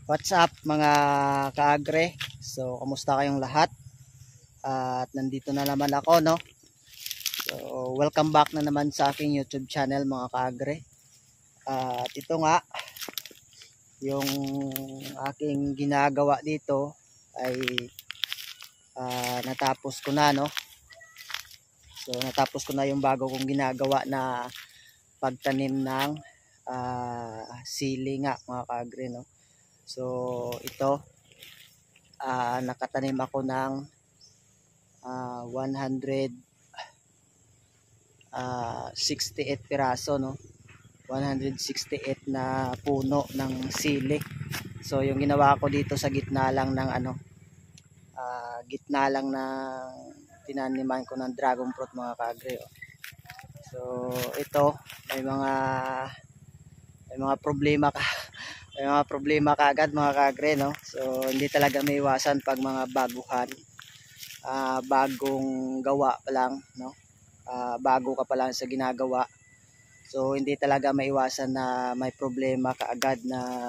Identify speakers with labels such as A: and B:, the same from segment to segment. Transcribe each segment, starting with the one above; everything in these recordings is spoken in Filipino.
A: What's up mga kaagre? So, kamusta kayong lahat? At nandito na naman ako, no? So, welcome back na naman sa aking YouTube channel mga kaagre. At ito nga, yung aking ginagawa dito ay natapos ko na, no? So, natapos ko na yung bago kong ginagawa na pagtanim ng sili nga mga kaagre, no? So ito nakatanim ako ng 168 piraso, no? 168 na puno ng sili. So yung ginawa ko dito sa gitna lang ng gitna lang ng tinaniman ko ng dragon fruit mga kaagre, oh. So ito may mga problema ka. May mga problema kaagad mga kaagre, no? So hindi talaga may iwasan pag mga baguhan, bagong gawa pa lang, no? Bago ka pa lang sa ginagawa. So hindi talaga may iwasan na may problema kaagad na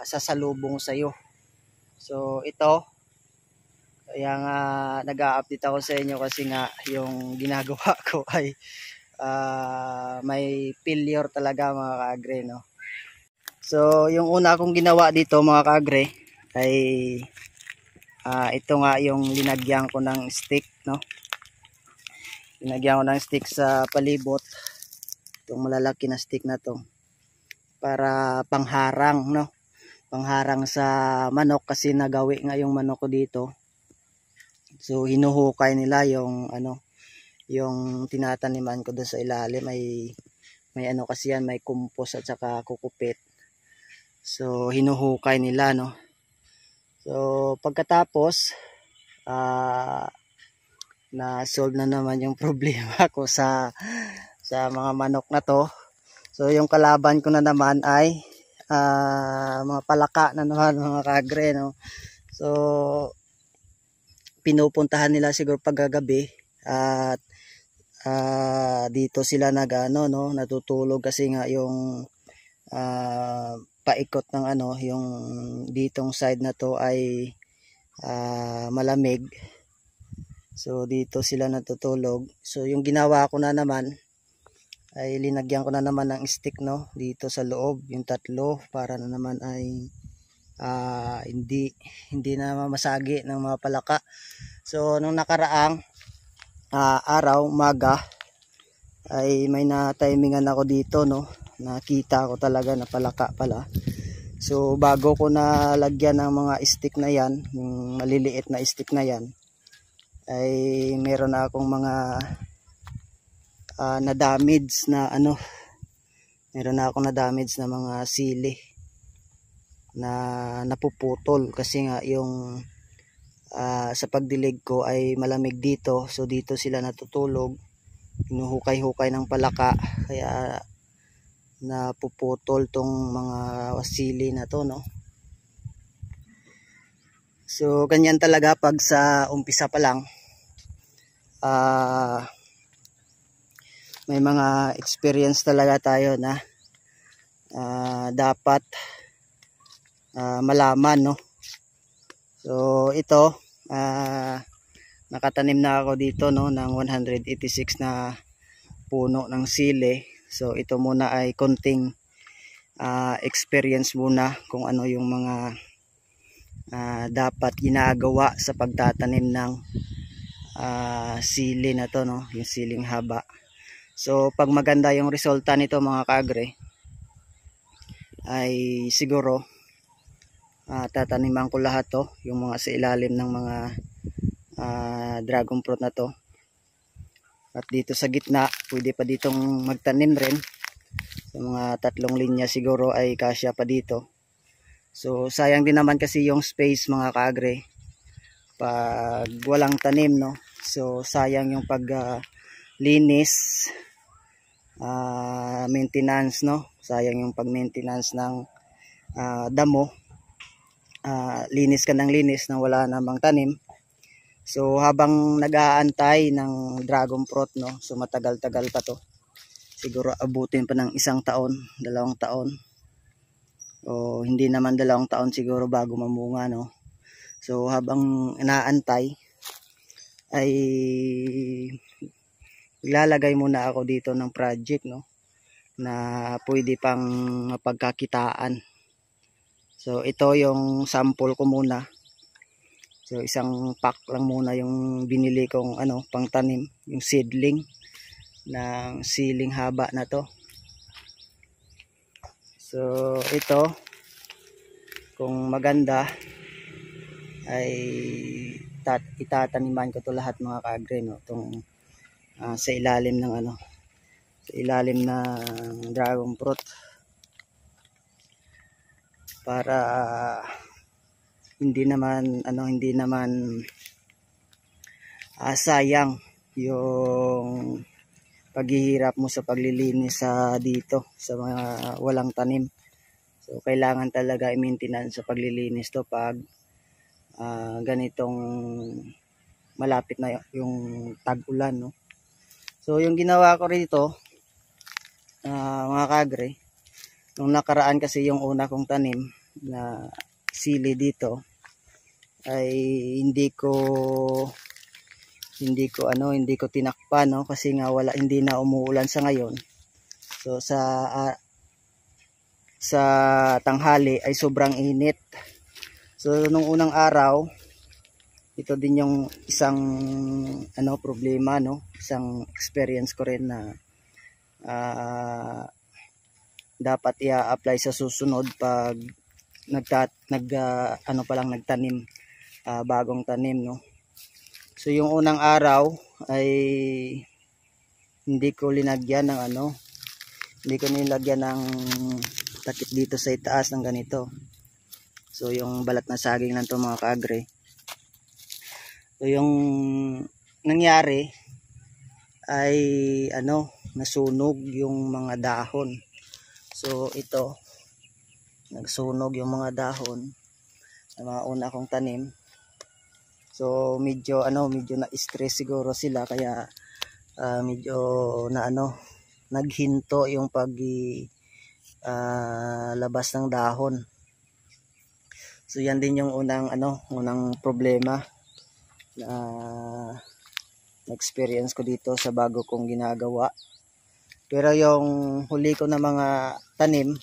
A: sasalubong sa iyo. So ito, kaya nga nag-a-update ako sa inyo kasi nga yung ginagawa ko ay may failure talaga mga kaagre, no? So yung una kong ginawa dito mga kaagre ay ito nga yung linagyan ko ng stick, no? Linagyan ko ng stick sa palibot, itong malalaki na stick na to para pangharang, no? Pangharang sa manok kasi nagawi nga yung manok ko dito. So hinuhukay nila yung yung tinataniman ko doon sa ilalim. May kasi yan, may compost at saka kukupit. So hinuhukay nila, no? So pagkatapos na solve na naman yung problema ko sa mga manok na to. So yung kalaban ko na naman ay mga palaka na naman mga kaagre, no? So pinupuntahan nila siguro paggagabi at dito sila natutulog kasi nga yung paikot ng yung ditong side na to ay malamig. So dito sila natutulog. So yung ginawa ko na naman ay linagyan ko na naman ng stick, no, dito sa loob, yung tatlo, para na naman ay hindi na mamasagi ng mga palaka. So nung nakaraang araw, umaga, ay may na-timingan ako dito, no? Nakita ko talaga na palaka pala. So bago ko na lagyan ng mga stick na yan, yung maliliit na stick na yan, ay meron na akong mga na-damage na meron na akong na-damage na mga sili na napuputol kasi nga yung sa pagdilig ko ay malamig dito. So dito sila natutulog, hinuhukay-hukay ng palaka, kaya napuputol tong mga sili na to, no? So ganyan talaga pag sa umpisa pa lang, may mga experience talaga tayo na dapat malaman, no? So ito, nakatanim na ako dito, no, ng 186 na puno ng sili. So ito muna ay konting experience muna kung ano yung mga dapat ginagawa sa pagtatanim ng sili na to, no, yung siling haba. So pag maganda yung resulta nito mga kaagre, ay siguro tataniman ko lahat to, yung mga sa ilalim ng mga dragon fruit na to. At dito sa gitna, pwede pa ditong magtanim rin. Sa mga 3 linya siguro ay kasya pa dito. So sayang din naman kasi yung space mga kaagre pag walang tanim, no? So sayang yung linis, maintenance, no? Sayang yung pag-maintenance ng damo. Linis ka ng linis na wala namang tanim. So habang nag-aantay ng dragon fruit, no, so matagal-tagal pa to. Siguro abutin pa ng 1 taon, 2 taon. o hindi naman 2 taon siguro bago mamunga, no. So habang inaantay ay ilalagay muna ako dito ng project, no, na pwede pang mapagkakitaan. So ito yung sample ko muna. So isang pack lang muna yung binili kong pangtanim, yung seedling ng siling haba na to. So ito, kung maganda ay itataniman ko to lahat mga kaagre, no, itong sa ilalim ng sa ilalim ng dragon fruit, para hindi naman sayang yung paghihirap mo sa paglilinis dito sa mga walang tanim. So kailangan talaga i-maintenance sa paglilinis to pag ganitong malapit na yung tag-ulan, no. So yung ginawa ko rito, mga kagre, nung nakaraan kasi yung una kong tanim na sili dito ay hindi ko tinakpan, no, kasi nga hindi na umuulan sa ngayon. So sa tanghali ay sobrang init. So nung unang araw, ito din yung isang problema, no, isang experience ko rin na dapat i-apply sa susunod pag nagtanim, bagong tanim, no. So yung unang araw ay hindi ko linagyan ng takip dito sa itaas ng ganito. So yung balat na saging lang to mga kaagre. So yung nangyari ay nasunog yung mga dahon. So ito, nagsunog yung mga dahon ng mga una kong tanim. So medyo na-stress siguro sila, kaya medyo naghinto yung labas ng dahon. So yan din yung unang problema na experience ko dito sa bago kong ginagawa. Pero yung huli ko na mga tanim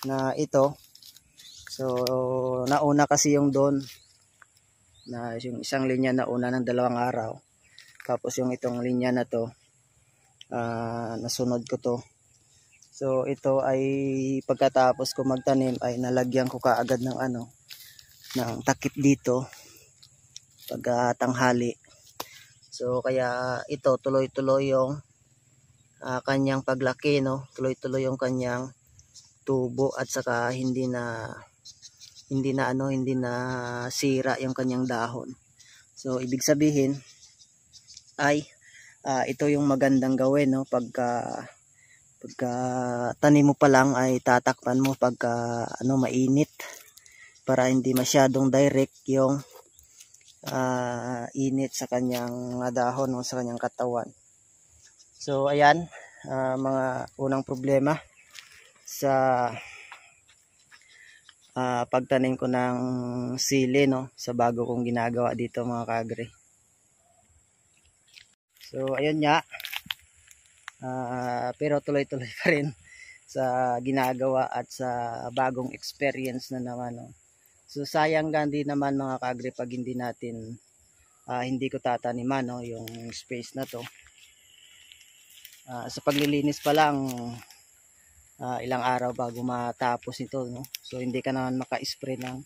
A: na ito, so nauna kasi yung doon na yung isang linya nauna ng 2 araw, tapos yung itong linya na to nasunod ko to. So ito ay pagkatapos ko magtanim ay nalagyan ko kaagad ng takip dito pag tanghali. So kaya ito tuloy-tuloy yung kanyang paglaki, no, tuloy-tuloy yung kanyang tubo, at saka hindi na sira yung kanyang dahon. So ibig sabihin ay ito yung magandang gawin, no, pagka tanim mo pa lang ay tatakpan mo pagka mainit, para hindi masyadong direct yung init sa kanyang dahon, no, sa kanyang katawan. So ayan, mga unang problema sa pagtanim ko ng sili, no, sa bago kong ginagawa dito mga kaagre. So ayun nga, pero tuloy-tuloy pa rin sa ginagawa at sa bagong experience na naman, no. So sayang din naman mga kaagre pag hindi ko tataniman, no, yung space na to. Sa paglilinis pa lang, ilang araw bago matapos ito, no. So hindi ka naman maka-spray ng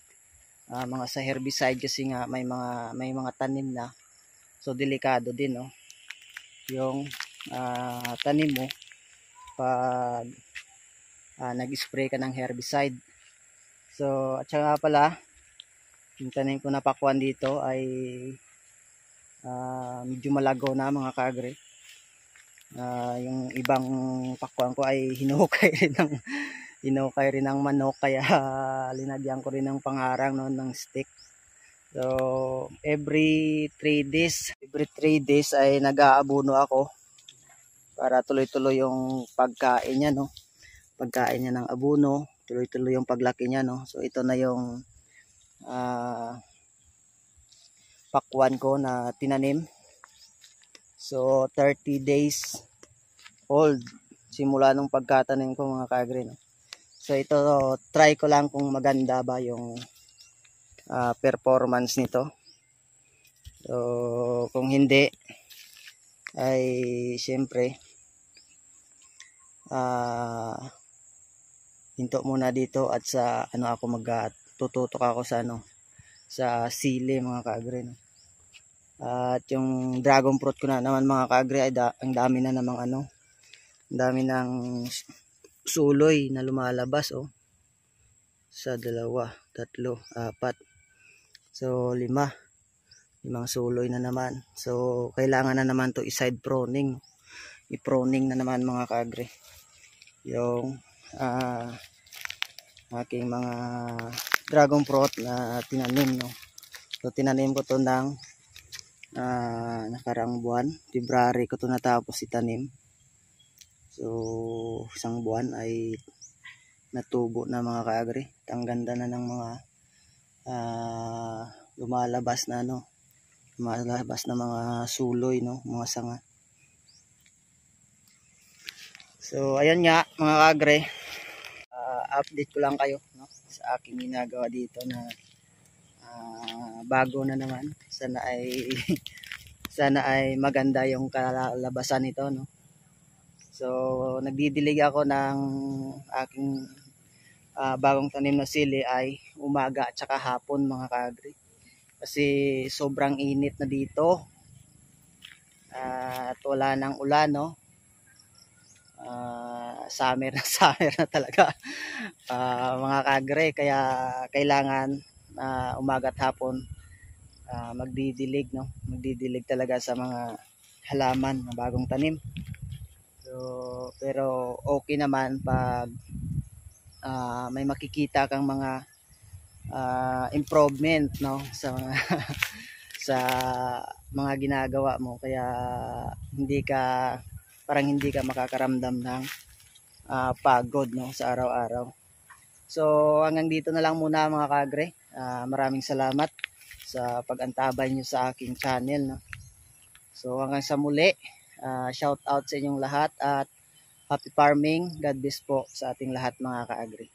A: mga sa herbicide kasi nga may mga tanim na. So delikado din, no, yung tanim mo pag nag-spray ka ng herbicide. So at saka pala, yung tanim ko na pakwan dito ay medyo malagaw na mga kaagre. Yung ibang pakwan ko ay hinukay rin ng manok, kaya linagyan ko rin ng pangharang, no, ng stick. So every 3 days ay nag-aabono ako para tuloy-tuloy yung pagkain niya, no, pagkain niya ng abono. tuloy-tuloy yung paglaki niya, no. So ito na yung pakwan ko na tinanim. So 30 days old simula nung pagkatanim ko, mga kaagri, no. So ito, try ko lang kung maganda ba yung performance nito. So kung hindi ay siyempre hinto muna dito, at sa ako magtututok ako sa sa sili, mga kaagri, no. At yung dragon fruit ko na naman, mga kaagri, ay ang dami na namang ang dami ng suloy na lumalabas, oh. Sa 2, 3, 4, so 5 suloy na naman. So kailangan na naman to i-side pruning, i-pruning na naman, mga kaagri, yung aking mga dragon fruit na tinanim, no. So tinanim ko to ng nakaraang buwan, February ko to natapos itanim. So isang buwan ay natubo na, mga kaagri. Ang ganda na ng mga lumalabas na lumalabas na mga suloy, no, mga sanga. So ayan nga, mga kaagri, update ko lang kayo, no, sa aking ginagawa dito na bago na naman. Sana ay sana ay maganda yung kalalabasan nito, no. So nagdidilig ako ng aking bagong tanim na sili ay umaga at saka hapon, mga kaagri, kasi sobrang init na dito at wala nang ulan, no. Summer na summer na talaga, mga kaagri, kaya kailangan umaga at hapon magdidilig, no, magdidilig talaga sa mga halaman na bagong tanim. So pero okay naman pag may makikita kang mga improvement, no, sa mga sa mga ginagawa mo, kaya parang hindi ka makakaramdam ng pagod, no, sa araw-araw. So hanggang dito na lang muna, mga kaagri. Maraming salamat sa pag-antabay nyo sa aking channel, no. So hanggang sa muli, shout out sa inyong lahat at happy farming. God bless po sa ating lahat, mga kaagri.